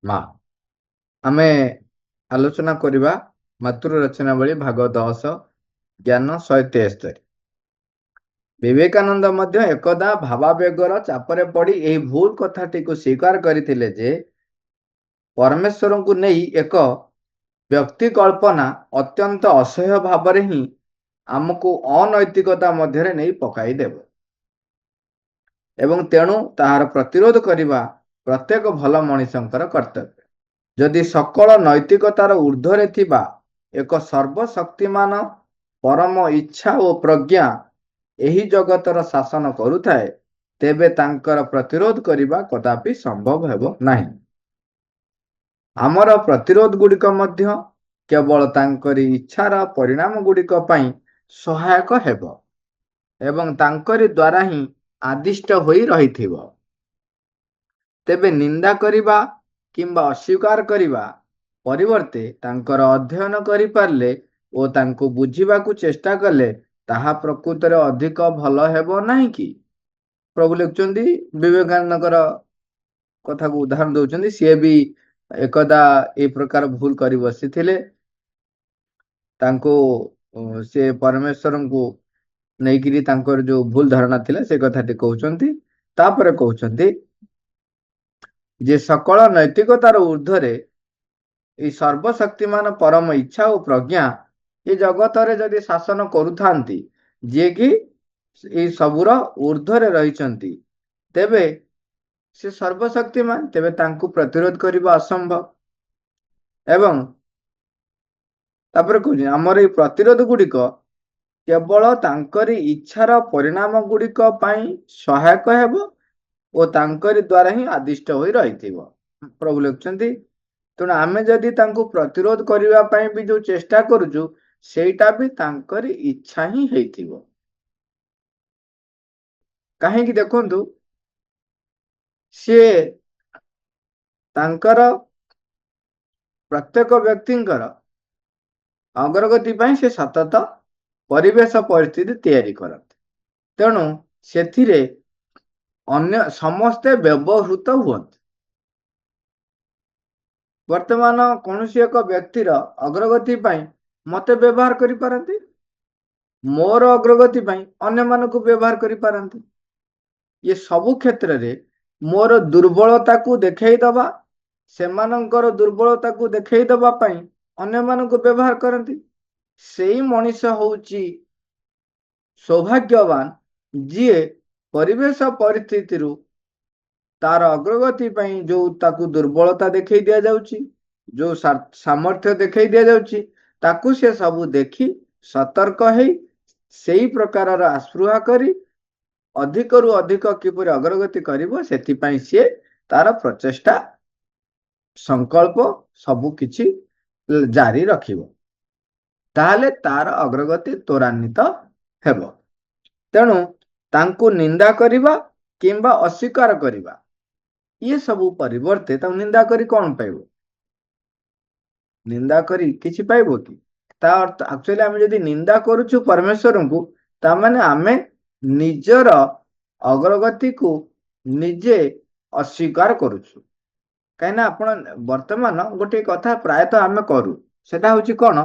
ମା ଆମେ ଆଲୋଚନା କରିବା ମାତୃ ରଚନାବଳୀ ଭାଗ 10 ଜ୍ଞାନ 173। ବିବେକାନନ୍ଦ ମଧ୍ୟ ଏକଦା ଭାବାବେଗର ଚାପରେ ପଡ଼ି ଏହି ଭୁଲ କଥାଟିକୁ ସ୍ୱୀକାର କରିଥିଲେ ଯେ ପରମେଶ୍ୱରଙ୍କୁ ନେଇ ଏକ ବ୍ୟକ୍ତି କଳ୍ପନା ଅତ୍ୟନ୍ତ ଅସହ୍ୟ ଭାବରେ ହିଁ ଆମକୁ ଅନୈତିକତା ମଧ୍ୟରେ ନେଇ ପକାଇଦେବ ଏବଂ ତେଣୁ ତାହାର ପ୍ରତିରୋଧ କରିବା ପ୍ରତ୍ୟେକ ଭଲ ମଣିଷଙ୍କର କର୍ତ୍ତବ୍ୟ। ଯଦି ସକଳ ନୈତିକତାର ଊର୍ଦ୍ଧ୍ୱରେ ଥିବା ଏକ ସର୍ବଶକ୍ତିମାନ ପରମ ଇଚ୍ଛା ଓ ପ୍ରଜ୍ଞା ଏହି ଜଗତର ଶାସନ କରୁଥାଏ, ତେବେ ତାଙ୍କର ପ୍ରତିରୋଧ କରିବା କଦାପି ସମ୍ଭବ ହେବ ନାହିଁ। ଆମର ପ୍ରତିରୋଧ ଗୁଡ଼ିକ ମଧ୍ୟ କେବଳ ତାଙ୍କରି ଇଚ୍ଛାର ପରିଣାମ ଗୁଡ଼ିକ ପାଇଁ ସହାୟକ ହେବ ଏବଂ ତାଙ୍କରି ଦ୍ୱାରା ହିଁ ଆଦିଷ୍ଟ ହୋଇ ରହିଥିବ। ତେବେ ନିନ୍ଦା କରିବା କିମ୍ବା ଅସ୍ୱୀକାର କରିବା ପରିବର୍ତ୍ତେ ତାଙ୍କର ଅଧ୍ୟୟନ କରିପାରିଲେ ଓ ତାଙ୍କୁ ବୁଝିବାକୁ ଚେଷ୍ଟା କଲେ ତାହା ପ୍ରକୃତରେ ଅଧିକ ଭଲ ହେବ ନାହିଁ କି? ପ୍ରଭୁ ଲେଖୁଛନ୍ତି, ବିବେକାନନ୍ଦଙ୍କର କଥାକୁ ଉଦାହରଣ ଦଉଛନ୍ତି। ସିଏ ବି ଏକଦା ଏ ପ୍ରକାର ଭୁଲ କରି ବସିଥିଲେ। ତାଙ୍କୁ ସେ ପରମେଶ୍ୱରଙ୍କୁ ନେଇକିରି ତାଙ୍କର ଯୋଉ ଭୁଲ ଧାରଣା ଥିଲା ସେ କଥାଟି କହୁଛନ୍ତି। ତାପରେ କହୁଛନ୍ତି ଯେ ସକଳ ନୈତିକତାର ଊର୍ଦ୍ଧ୍ୱରେ ଏହି ସର୍ବଶକ୍ତିମାନ ପରମ ଇଚ୍ଛା ଓ ପ୍ରଜ୍ଞା ଏ ଜଗତରେ ଯଦି ଶାସନ କରୁଥାନ୍ତି, ଯିଏକି ଏଇ ସବୁର ଊର୍ଦ୍ଧ୍ୱରେ ରହିଛନ୍ତି, ତେବେ ସେ ସର୍ବଶକ୍ତିମାନ, ତେବେ ତାଙ୍କୁ ପ୍ରତିରୋଧ କରିବା ଅସମ୍ଭବ। ଏବଂ ତାପରେ କହୁଛି ଆମର ଏଇ ପ୍ରତିରୋଧ ଗୁଡ଼ିକ କେବଳ ତାଙ୍କରି ଇଚ୍ଛାର ପରିଣାମ ଗୁଡ଼ିକ ପାଇଁ ସହାୟକ ହେବ ଓ ତାଙ୍କରି ଦ୍ୱାରା ହିଁ ଆଦିଷ୍ଟ ହୋଇ ରହିଥିବ। ପ୍ରଭୁ ଲେଖୁଛନ୍ତି, ତେଣୁ ଆମେ ଯଦି ତାଙ୍କୁ ପ୍ରତିରୋଧ କରିବା ପାଇଁ ବି ଯୋଉ ଚେଷ୍ଟା କରୁଛୁ, ସେଇଟା ବି ତାଙ୍କରି ଇଚ୍ଛା ହିଁ ହେଇଥିବ। କାହିଁକି ଦେଖନ୍ତୁ, ସିଏ ତାଙ୍କର ପ୍ରତ୍ୟେକ ବ୍ୟକ୍ତିଙ୍କର ଅଗ୍ରଗତି ପାଇଁ ସେ ସତତ ପରିବେଶ ପରିସ୍ଥିତି ତିଆରି କରନ୍ତି। ତେଣୁ ସେଥିରେ ଅନ୍ୟ ସମସ୍ତେ ବ୍ୟବହୃତ ହୁଅନ୍ତି। ବର୍ତ୍ତମାନ କୌଣସି ଏକ ବ୍ୟକ୍ତିର ଅଗ୍ରଗତି ପାଇଁ ମୋତେ ବ୍ୟବହାର କରିପାରନ୍ତି, ମୋର ଅଗ୍ରଗତି ପାଇଁ ଅନ୍ୟମାନଙ୍କୁ ବ୍ୟବହାର କରିପାରନ୍ତି। ଏ ସବୁ କ୍ଷେତ୍ରରେ ମୋର ଦୁର୍ବଳତାକୁ ଦେଖେଇଦବା, ସେମାନଙ୍କର ଦୁର୍ବଳତାକୁ ଦେଖେଇଦବା ପାଇଁ ଅନ୍ୟମାନଙ୍କୁ ବ୍ୟବହାର କରନ୍ତି। ସେଇ ମଣିଷ ହଉଛି ସୌଭାଗ୍ୟବାନ, ଯିଏ ପରିବେଶ ପରିସ୍ଥିତିରୁ ତାର ଅଗ୍ରଗତି ପାଇଁ ଯୋଉ ତାକୁ ଦୁର୍ବଳତା ଦେଖେଇ ଦିଆଯାଉଛି, ଯୋଉ ସାମର୍ଥ୍ୟ ଦେଖେଇ ଦିଆଯାଉଛି, ତାକୁ ସେ ସବୁ ଦେଖି ସତର୍କ ହେଇ ସେଇ ପ୍ରକାରର ଆସ୍ପୃହା କରି ଅଧିକରୁ ଅଧିକ କିପରି ଅଗ୍ରଗତି କରିବ, ସେଥିପାଇଁ ସିଏ ତାର ପ୍ରଚେଷ୍ଟା ସଂକଳ୍ପ ସବୁ କିଛି ଜାରି ରଖିବ। ତାହେଲେ ତାର ଅଗ୍ରଗତି ତ୍ୱରାନ୍ୱିତ ହେବ। ତେଣୁ ତାଙ୍କୁ ନିନ୍ଦା କରିବା କିମ୍ବା ଅସ୍ୱୀକାର କରିବା, ଇଏ ସବୁ ପରିବର୍ତ୍ତେ ତାଙ୍କୁ ନିନ୍ଦା କରି କଣ ପାଇବ? ନିନ୍ଦା କରି କିଛି ପାଇବ କି? ତା ଅର୍ଥ ଆକ୍ଚୁଆଲି ଆମେ ଯଦି ନିନ୍ଦା କରୁଛୁ ପରମେଶ୍ୱରଙ୍କୁ, ତାମାନେ ଆମେ ନିଜର ଅଗ୍ରଗତିକୁ ନିଜେ ଅସ୍ୱୀକାର କରୁଛୁ। କାହିଁକିନା ଆପଣ ବର୍ତ୍ତମାନ ଗୋଟେ କଥା ପ୍ରାୟତଃ ଆମେ କରୁ, ସେଟା ହଉଛି କଣ?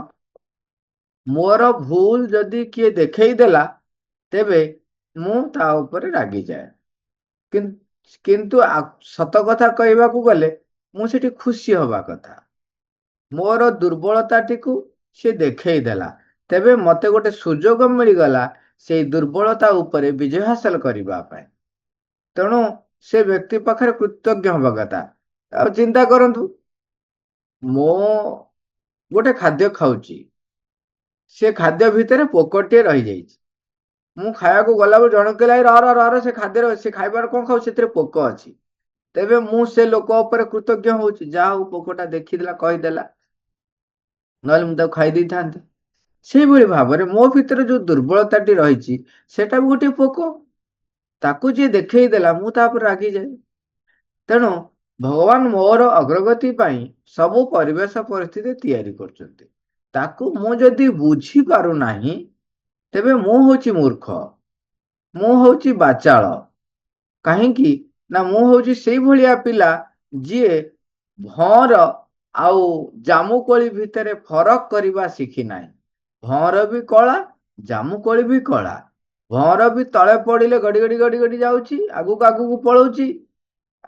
ମୋର ଭୁଲ ଯଦି କିଏ ଦେଖେଇ ଦେଲା, ତେବେ ମୁଁ ତା ଉପରେ ରାଗିଯାଏ। କିନ୍ତୁ ସତ କଥା କହିବାକୁ ଗଲେ ମୁଁ ସେଠି ଖୁସି ହବା କଥା। ମୋର ଦୁର୍ବଳତାଟିକୁ ସେ ଦେଖେଇ ଦେଲା, ତେବେ ମତେ ଗୋଟେ ସୁଯୋଗ ମିଳିଗଲା ସେଇ ଦୁର୍ବଳତା ଉପରେ ବିଜୟ ହାସଲ କରିବା ପାଇଁ। ତେଣୁ ସେ ବ୍ୟକ୍ତି ପାଖରେ କୃତଜ୍ଞ ହବା କଥା। ଆଉ ଚିନ୍ତା କରନ୍ତୁ, ମୁଁ ଗୋଟେ ଖାଦ୍ୟ ଖାଉଛି, ସେ ଖାଦ୍ୟ ଭିତରେ ପୋକଟିଏ ରହିଯାଇଛି। ମୁଁ ଖାଇବାକୁ ଗଲାବେଳେ ଜଣେ କହିଲା, ର ସେ ଖାଦ୍ୟରେ ସେ ଖାଇବାର କଣ ଖାଉଛି, ସେଥିରେ ପୋକ ଅଛି। ତେବେ ମୁଁ ସେ ଲୋକ ଉପରେ କୃତଜ୍ଞ ହଉଛି, ଯାହା ହଉ ପୋକଟା ଦେଖିଦେଲା, କହିଦେଲା, ନହେଲେ ମୁଁ ତାକୁ ଖାଇ ଦେଇଥାନ୍ତି। ସେଇଭଳି ଭାବରେ ମୋ ଭିତରେ ଯୋଉ ଦୁର୍ବଳତାଟି ରହିଛି, ସେଟା ବି ଗୋଟେ ପୋକ। ତାକୁ ଯିଏ ଦେଖେଇ ଦେଲା, ମୁଁ ତାପରେ ରାଗିଯାଏ। ତେଣୁ ଭଗବାନ ମୋର ଅଗ୍ରଗତି ପାଇଁ ସବୁ ପରିବେଶ ପରିସ୍ଥିତି ତିଆରି କରୁଛନ୍ତି। ତାକୁ ମୁଁ ଯଦି ବୁଝି ପାରୁନାହିଁ, ତେବେ ମୁଁ ହଉଛି ମୂର୍ଖ, ମୁଁ ହଉଛି ବାଚାଳ। କାହିଁକି ନା ମୁଁ ହଉଛି ସେଇଭଳିଆ ପିଲା ଯିଏ ଭଅଁର ଆଉ ଜାମୁକୋଳି ଭିତରେ ଫରକ କରିବା ଶିଖି ନାହିଁ। ଭଅଁର ବି କଳା, ଜାମୁକୋଳି ବି କଳା। ଭଅଁର ବି ତଳେ ପଡ଼ିଲେ ଗଡ଼ି ଗଡ଼ି ଗଡ଼ି ଗଡ଼ି ଯାଉଛି, ଆଗକୁ ଆଗକୁ ପଳଉଛି,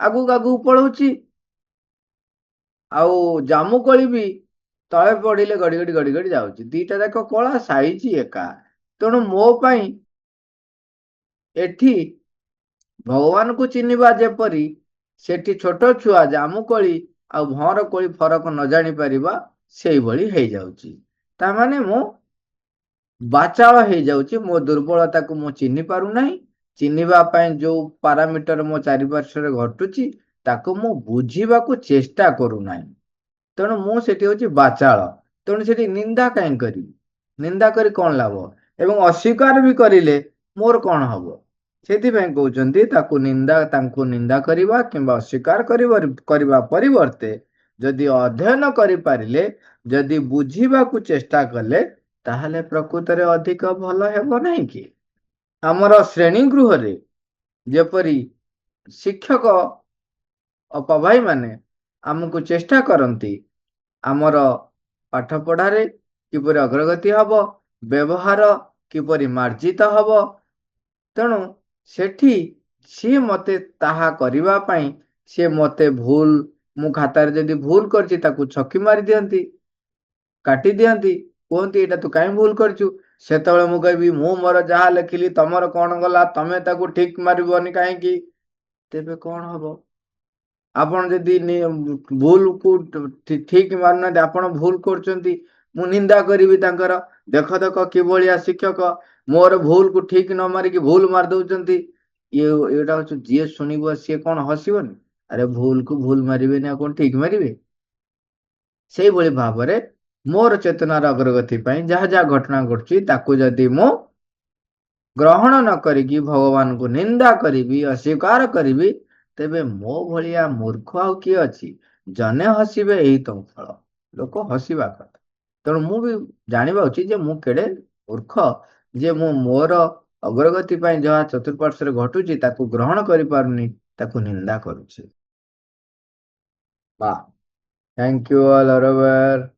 ଆଗକୁ ଆଗକୁ ପଳଉଛି। ଆଉ ଜାମୁକୋଳି ବି ତଳେ ପଡ଼ିଲେ ଗଡ଼ି ଗଡ଼ି ଗଡ଼ି ଗଡ଼ି ଯାଉଛି। ଦିଟା ଯାକ କଳା, ସାଇଜ ଏକା। ତେଣୁ ମୋ ପାଇଁ ଏଠି ଭଗବାନଙ୍କୁ ଚିହ୍ନିବା ଯେପରି, ସେଠି ଛୋଟ ଛୁଆ ଜାମୁକୋଳି ଆଉ ଭଅଁର କୋଳି ଫରକ ନ ଜାଣିପାରିବା ସେଇଭଳି ହେଇଯାଉଛି। ତାମାନେ ମୁଁ ବାଚାଳ ହେଇଯାଉଛି, ମୋ ଦୁର୍ବଳତାକୁ ମୁଁ ଚିହ୍ନି ପାରୁନାହିଁ। ଚିହ୍ନିବା ପାଇଁ ଯୋଉ ପାରାମିଟର ମୋ ଚାରିପାର୍ଶ୍ୱରେ ଘଟୁଛି ତାକୁ ମୁଁ ବୁଝିବାକୁ ଚେଷ୍ଟା କରୁନାହିଁ। ତେଣୁ ମୁଁ ସେଠି ହଉଛି ବାଚାଳ। ତେଣୁ ସେଠି ନିନ୍ଦା କାହିଁ କରିବି? ନିନ୍ଦା କରି କଣ ଲାଭ? ଏବଂ ଅସ୍ୱୀକାର ବି କରିଲେ ମୋର କଣ ହବ? ସେଥିପାଇଁ କହୁଛନ୍ତି ତାଙ୍କୁ ନିନ୍ଦା କରିବା କିମ୍ବା ଅସ୍ୱୀକାର କରିବା ପରିବର୍ତ୍ତେ ଯଦି ଅଧ୍ୟୟନ କରିପାରିଲେ, ଯଦି ବୁଝିବାକୁ ଚେଷ୍ଟା କଲେ, ତାହେଲେ ପ୍ରକୃତରେ ଅଧିକ ଭଲ ହେବ ନାହିଁ କି? ଆମର ଶ୍ରେଣୀ ଗୃହରେ ଯେପରି ଶିକ୍ଷକ ଅପା ଭାଇମାନେ ଆମକୁ ଚେଷ୍ଟା କରନ୍ତି ଆମର ପାଠ ପଢ଼ାରେ କିପରି ଅଗ୍ରଗତି ହବ, ବ୍ୟବହାର କିପରି ମାର୍ଜିତ ହବ। ତେଣୁ ସେଠି ସିଏ ମୋତେ ତାହା କରିବା ପାଇଁ ମୁଁ ଖାତାରେ ଯଦି ଭୁଲ କରିଛି ତାକୁ ଛକି ମାରି ଦିଅନ୍ତି, କାଟି ଦିଅନ୍ତି, କୁହନ୍ତି ଏଇଟା ତୁ କାହିଁ ଭୁଲ କରିଛୁ। ସେତେବେଳେ ମୁଁ କହିବି ମୁଁ ମୋର ଯାହା ଲେଖିଲି ତମର କଣ ଗଲା, ତମେ ତାକୁ ଠିକ ମାରିବନି କାହିଁକି? ତେବେ କଣ ହବ? ଆପଣ ଯଦି ଭୁଲକୁ ଠିକ ମାରୁନାହାନ୍ତି, ଆପଣ ଭୁଲ କରୁଛନ୍ତି, ମୁଁ ନିନ୍ଦା କରିବି ତାଙ୍କର। ଦେଖ ଦେଖ କିଭଳିଆ ଶିକ୍ଷକ, ମୋର ଭୁଲକୁ ଠିକ ନ ମାରିକି ଭୁଲ ମାରି ଦଉଛନ୍ତି। ଏଇଟା ହଉଛି, ଯିଏ ଶୁଣିବ ସିଏ କଣ ହସିବନି? ଆରେ ଭୁଲକୁ ଭୁଲ ମାରିବେନି ଆଉ କଣ ଠିକ ମାରିବେ? ସେଇଭଳି ଭାବରେ ମୋର ଚେତନାର ଅଗ୍ରଗତି ପାଇଁ ଯାହା ଯାହା ଘଟଣା ଘଟୁଛି ତାକୁ ଯଦି ମୁଁ ଗ୍ରହଣ ନ କରିକି ଭଗବାନଙ୍କୁ ନିନ୍ଦା କରିବି, ଅସ୍ୱୀକାର କରିବି, ତେବେ ମୋ ଭଳିଆ ମୂର୍ଖ ଆଉ କିଏ ଅଛି? ଜନେ ହସିବେ ଏହି ତ ଫଳ। ଲୋକ ହସିବା କଥା। ତେଣୁ ମୁଁ ବି ଜାଣିବା ଉଚିତ ଯେ ମୁଁ କେଡ଼େ ମୂର୍ଖ, ଯେ ମୁଁ ମୋର ଅଗ୍ରଗତି ପାଇଁ ଯାହା ଚତୁଃପାର୍ଶ୍ୱରେ ଘଟୁଛି ତାକୁ ଗ୍ରହଣ କରିପାରୁନି, ତାକୁ ନିନ୍ଦା କରୁଛି। ବାଃ! Thank you all, ଅରବାର।